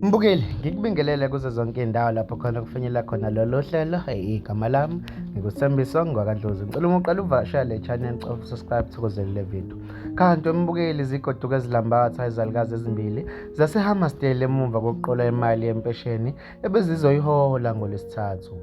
Mbukeli, ngikubingelele kuzo zonke iy'ndawo lapho khona kufinyelela khona lolu hlelo. Igama lami ngikuSthembiso Ngwakandlozi. Ngicela uma uqala uvakashela le channel cofa subscribe thokozela le video. Kanti mbukeli, izigoduka ezilambatha izalukazi ezimbili zaseHammersdale emumva kokuqola imali yempesheni ebezizoyihola ngoLwesithathu.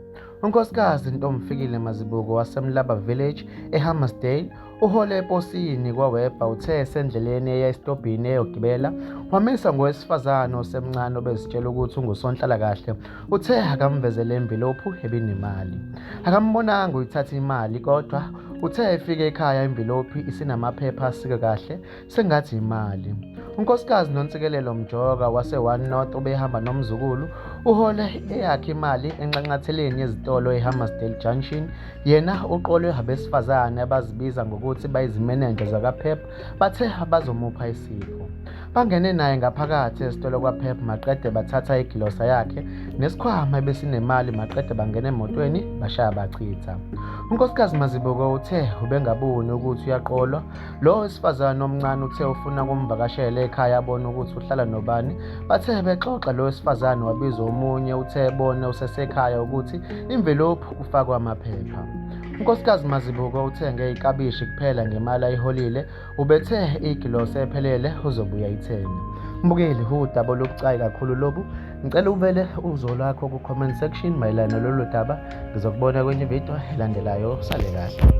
Unkosikazi Ntomfikile Mazibuko waseMlaba Village eHammersdale uhole eposini kwaWebber uthe esendleleni eya esitobhini eyogibela wamisa ngowesifazane osemncane obezitshela ukuthi ungusonhlalakahle. Uthe akamvezele imvilophu ebinemali. Akambonanga uyithatha imali kodwa uthe efika ekhaya imvilophi isinamaphepha asike kahle sengathi imali. Unkosikazi Nontsikelelo Mjoka wase-One North obehamba nomzukulu uhole eyakhe imali enxanxatheleni yezitolo eHammersdale Junction. Yena uqolwe abesifazane abazibiza ngokuthi bayizimenenja zakaPep bathe bazomupha isipho. Bangene naye ngaphakathi esitolo kwaPep maqede bathatha igilosa yakhe nesikhwama ebesinemali maqede bangena emotweni bashaya bachitha. Unkosikazi Mazibuko uthe ubengaboni ukuthi uyaqolwa. Lo wesifazane omncane uthe ufuna kumvakashela ekhaya abone ukuthi uhlala nobani. Bathe bexoxa lo wesifazane wabiza omunye uthe ebone usesekhaya ukuthi imvilophu kufakwa amaphepha. Unkosikazi Mazibuko uthenge iklabishi kuphela ngemali ayiholile ubethe igilosi ephelele uzobuya ayithenge. Mbukeli, udaba olubucayi kakhulu lobu. Ngicela uvele uzo lwakho ku-comment section mayelana nalolu daba. Ngizokubona kwenye video elandelayo. Sale kahle.